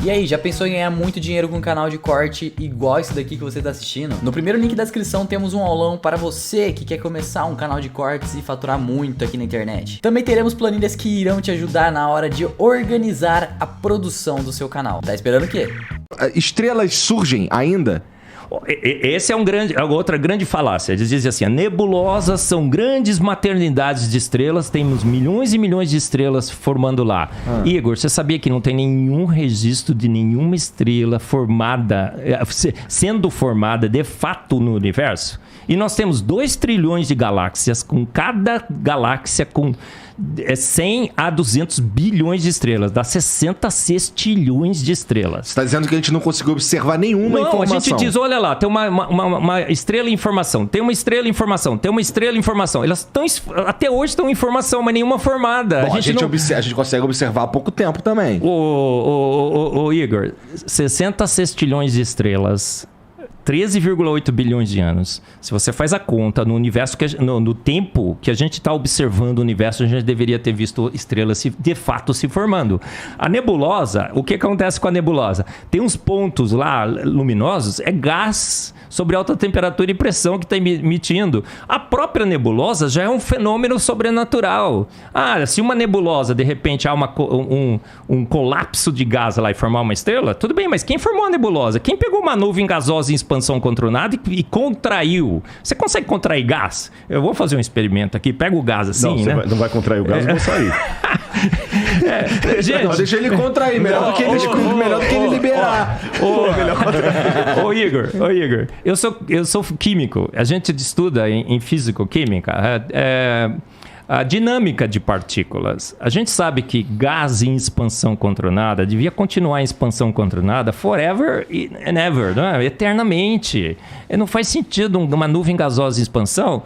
E aí, já pensou em ganhar muito dinheiro com um canal de corte igual esse daqui que você está assistindo? No primeiro link da descrição temos um aulão para você que quer começar um canal de cortes e faturar muito aqui na internet. Também teremos planilhas que irão te ajudar na hora de organizar a produção do seu canal. Tá esperando o quê? Estrelas surgem ainda? Esse é outra grande falácia. Eles dizem assim, nebulosas são grandes maternidades de estrelas, temos milhões e milhões de estrelas formando lá. Igor, você sabia que não tem nenhum registro de nenhuma estrela formada, sendo formada de fato no universo? E nós temos 2 trilhões de galáxias, com cada galáxia com 100 a 200 bilhões de estrelas, dá 60 sextilhões de estrelas. Você está dizendo que a gente não conseguiu observar nenhuma informação? Não, a gente diz, olha lá, tem uma estrela em formação, tem uma estrela em formação, tem uma estrela em formação. Elas estão, até hoje estão em formação, mas nenhuma formada. Bom, a gente consegue observar há pouco tempo também. Ô Igor, 60 sextilhões de estrelas... 13,8 bilhões de anos. Se você faz a conta no universo, no tempo que a gente está observando o universo, a gente deveria ter visto estrelas de fato se formando. A nebulosa, o que acontece com a nebulosa? Tem uns pontos lá luminosos, é gás sobre alta temperatura e pressão que está emitindo. A própria nebulosa já é um fenômeno sobrenatural. Se uma nebulosa, de repente, há um colapso de gás lá e formar uma estrela, tudo bem, mas quem formou a nebulosa? Quem pegou uma nuvem gasosa em expansão contra o nada e contraiu? Você consegue contrair gás? Eu vou fazer um experimento aqui, pega o gás assim, não, não vai contrair o gás, eu vou sair. Gente, não, deixa ele contrair, melhor do que ele liberar. Ô Igor, eu sou químico, a gente estuda em físico-química a dinâmica de partículas. A gente sabe que gás em expansão contra o nada devia continuar em expansão contra o nada forever and ever, não é? Eternamente. Não faz sentido uma nuvem gasosa em expansão,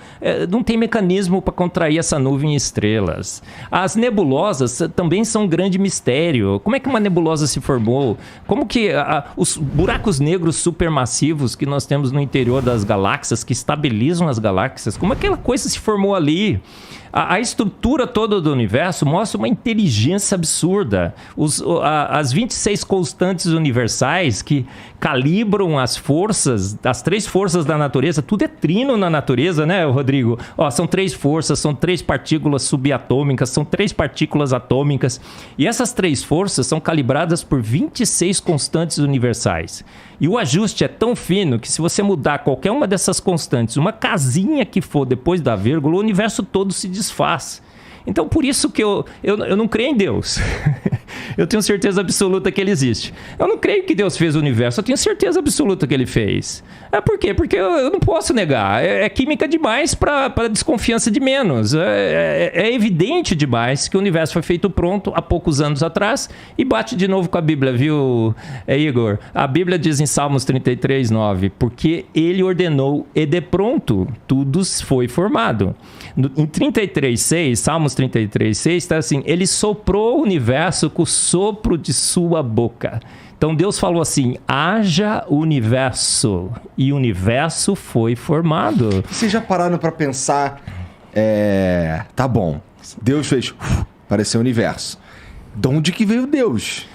não tem mecanismo para contrair essa nuvem em estrelas. As nebulosas também são um grande mistério. Como é que uma nebulosa se formou? Como que os buracos negros supermassivos que nós temos no interior das galáxias, que estabilizam as galáxias, como aquela coisa se formou ali? A estrutura toda do universo mostra uma inteligência absurda. As 26 constantes universais que calibram as forças, as 3 forças da natureza, tudo é trino na natureza, né, Rodrigo? São 3 forças, são 3 partículas subatômicas, são 3 partículas atômicas. E essas 3 forças são calibradas por 26 constantes universais. E o ajuste é tão fino que se você mudar qualquer uma dessas constantes, uma casinha que for depois da vírgula, o universo todo se desfaz. Então, por isso que eu não creio em Deus. Eu tenho certeza absoluta que ele existe. Eu não creio que Deus fez o universo, eu tenho certeza absoluta que ele fez. Por quê? Porque eu não posso negar. É química demais para desconfiança de menos. É evidente demais que o universo foi feito pronto há poucos anos atrás e bate de novo com a Bíblia, viu, Igor? A Bíblia diz em Salmos 33:9, porque ele ordenou e de pronto tudo foi formado. Em 33:6, Salmos 33:6 está assim, ele soprou o universo com o sopro de sua boca. Então Deus falou assim, haja universo, e o universo foi formado. Vocês já pararam para pensar, tá bom, Deus fez, apareceu o universo. De onde que veio Deus?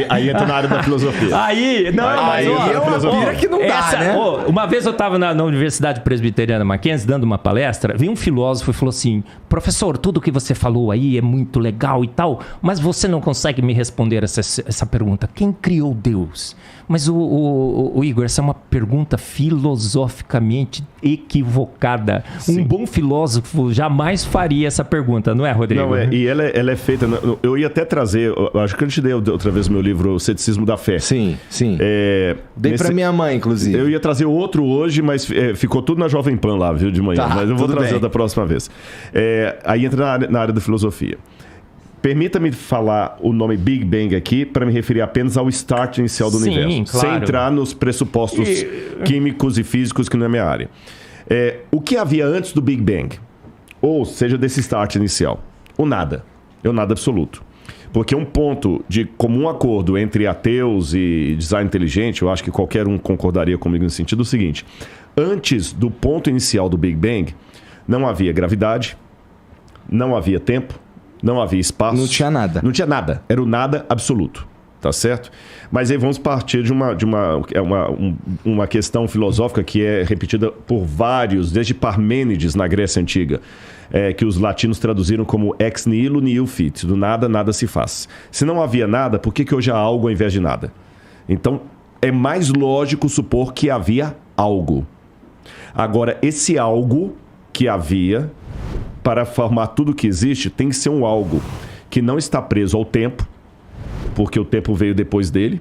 Aí entra na área da filosofia. Aí é uma pira que não dá, né? Uma vez eu estava na Universidade Presbiteriana Mackenzie dando uma palestra, veio um filósofo e falou assim, professor, tudo que você falou aí é muito legal e tal, mas você não consegue me responder essa pergunta. Quem criou Deus? Mas o Igor, essa é uma pergunta filosoficamente equivocada. Sim. Um bom filósofo jamais faria essa pergunta, não é, Rodrigo? Não, e ela é feita... Eu ia até trazer... Acho que eu te dei outra vez o meu livro, O Ceticismo da Fé. Sim. Dei pra minha mãe, inclusive. Eu ia trazer outro hoje, mas ficou tudo na Jovem Pan lá, viu, de manhã. Mas eu vou trazer da próxima vez. Aí entra na área da filosofia. Permita-me falar o nome Big Bang aqui para me referir apenas ao start inicial do universo. Claro. Sem entrar nos pressupostos químicos e físicos que não é minha área. O que havia antes do Big Bang? Ou seja, desse start inicial? O nada. É o nada absoluto. Porque um ponto de comum acordo entre ateus e design inteligente, eu acho que qualquer um concordaria comigo nesse sentido, é o seguinte. Antes do ponto inicial do Big Bang, não havia gravidade, não havia tempo, não havia espaço. Não tinha nada. Não tinha nada. Era o nada absoluto. tá certo? Mas aí vamos partir de uma questão filosófica que é repetida por vários, desde Parmênides na Grécia Antiga, que os latinos traduziram como ex nihilo nihil fit, do nada, nada se faz. Se não havia nada, por que hoje há algo ao invés de nada? Então, é mais lógico supor que havia algo. Agora, esse algo que havia, para formar tudo que existe, tem que ser um algo que não está preso ao tempo, porque o tempo veio depois dele.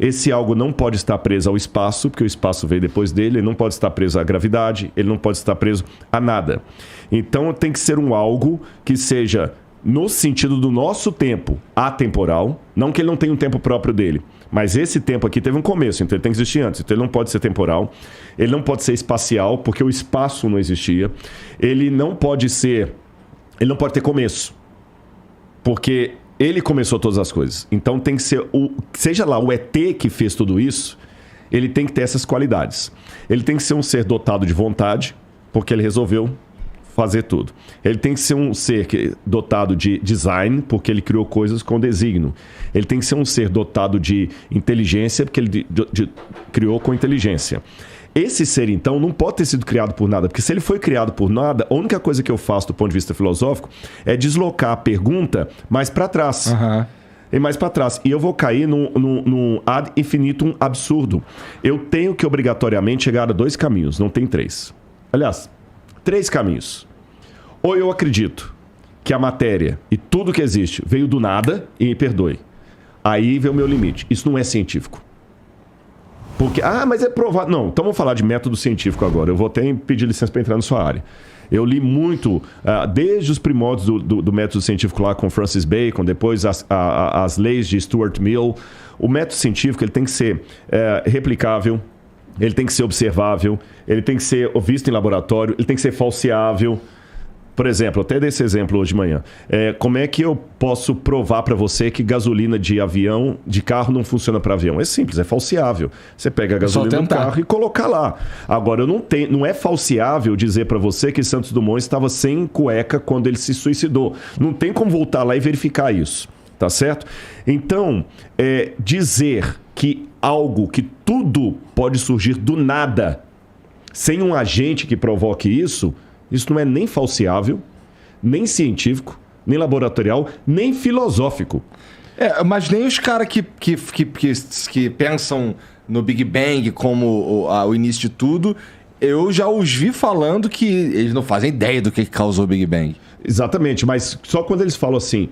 Esse algo não pode estar preso ao espaço, porque o espaço veio depois dele. Ele não pode estar preso à gravidade, ele não pode estar preso a nada. Então tem que ser um algo que seja, no sentido do nosso tempo, atemporal. Não que ele não tenha um tempo próprio dele, mas esse tempo aqui teve um começo, então ele tem que existir antes. Então ele não pode ser temporal, ele não pode ser espacial, porque o espaço não existia. Ele não pode ter começo, porque ele começou todas as coisas. Então tem que ser, seja lá o ET que fez tudo isso, ele tem que ter essas qualidades. Ele tem que ser um ser dotado de vontade, porque ele resolveu fazer tudo. Ele tem que ser um ser dotado de design, porque ele criou coisas com desígnio. Ele tem que ser um ser dotado de inteligência, porque ele criou com inteligência. Esse ser, então, não pode ter sido criado por nada, porque se ele foi criado por nada, a única coisa que eu faço do ponto de vista filosófico é deslocar a pergunta mais para trás. Uhum. E mais para trás. E eu vou cair num ad infinitum absurdo. Eu tenho que obrigatoriamente chegar a 2 caminhos, não tem 3. Aliás, 3 caminhos. Ou eu acredito que a matéria e tudo que existe veio do nada, e me perdoe. Aí vem o meu limite. Isso não é científico. Porque, mas é provado. Não, então vamos falar de método científico agora. Eu vou até pedir licença para entrar na sua área. Eu li muito, desde os primórdios do método científico lá com Francis Bacon, depois as leis de Stuart Mill. O método científico ele tem que ser replicável, ele tem que ser observável, ele tem que ser visto em laboratório, ele tem que ser falseável. Por exemplo, até dei esse exemplo hoje de manhã. Como é que eu posso provar para você que gasolina de carro não funciona para avião? É simples, é falseável. Você pega a gasolina do carro e colocar lá. Agora, não é falseável dizer para você que Santos Dumont estava sem cueca quando ele se suicidou. Não tem como voltar lá e verificar isso. Tá certo? Então, dizer que que tudo pode surgir do nada, sem um agente que provoque isso não é nem falseável, nem científico, nem laboratorial, nem filosófico. Mas nem os caras que pensam no Big Bang como o início de tudo, eu já os vi falando que eles não fazem ideia do que causou o Big Bang. Exatamente, mas só quando eles falam assim,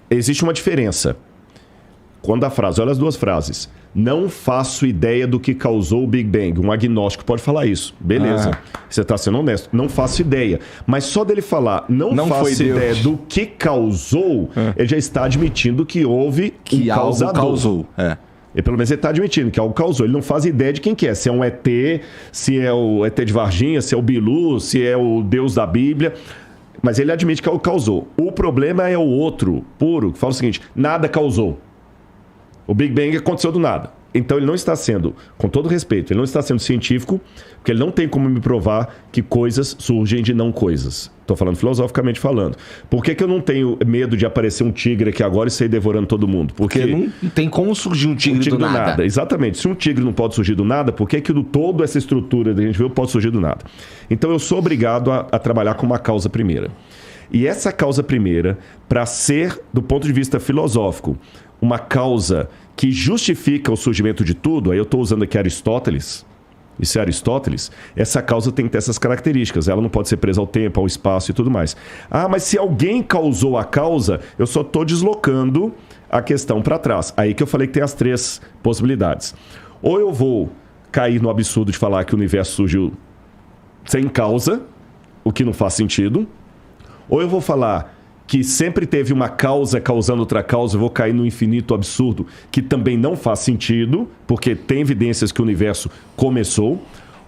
existe uma diferença. Quando a frase, olha as 2 frases. Não faço ideia do que causou o Big Bang. Um agnóstico pode falar isso. Beleza. Você está sendo honesto. Não faço ideia. Mas só dele falar não faço ideia do que causou, ele já está admitindo que houve um causador. Algo causou. E pelo menos ele está admitindo que algo causou. Ele não faz ideia de quem que é. Se é um ET, se é o ET de Varginha, se é o Bilu, se é o Deus da Bíblia. Mas ele admite que algo causou. O problema é o outro, puro, que fala o seguinte, nada causou. O Big Bang aconteceu do nada. Então ele não está sendo, com todo respeito, ele não está sendo científico, porque ele não tem como me provar que coisas surgem de não coisas. Estou falando filosoficamente falando. Por que eu não tenho medo de aparecer um tigre aqui agora e sair devorando todo mundo? Porque não tem como surgir um tigre do nada. Exatamente. Se um tigre não pode surgir do nada, por que toda essa estrutura que a gente viu pode surgir do nada? Então eu sou obrigado a trabalhar com uma causa primeira. E essa causa primeira, para ser, do ponto de vista filosófico, uma causa que justifica o surgimento de tudo, aí eu estou usando aqui Aristóteles, isso é Aristóteles, essa causa tem que ter essas características, ela não pode ser presa ao tempo, ao espaço e tudo mais. Mas se alguém causou a causa, eu só estou deslocando a questão para trás. Aí que eu falei que tem as 3 possibilidades. Ou eu vou cair no absurdo de falar que o universo surgiu sem causa, o que não faz sentido, ou eu vou falar que sempre teve uma causa causando outra causa, eu vou cair no infinito absurdo, que também não faz sentido, porque tem evidências que o universo começou,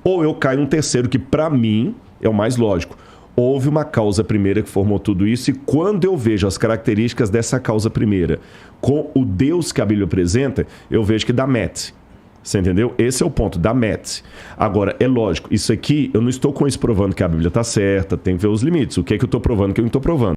ou eu caio num terceiro, que para mim é o mais lógico. Houve uma causa primeira que formou tudo isso, e quando eu vejo as características dessa causa primeira com o Deus que a Bíblia apresenta, eu vejo que dá match. Você entendeu? Esse é o ponto, dá match. Agora, é lógico, isso aqui, eu não estou com isso provando que a Bíblia está certa, tem que ver os limites. O que é que eu estou provando, o que eu não estou provando.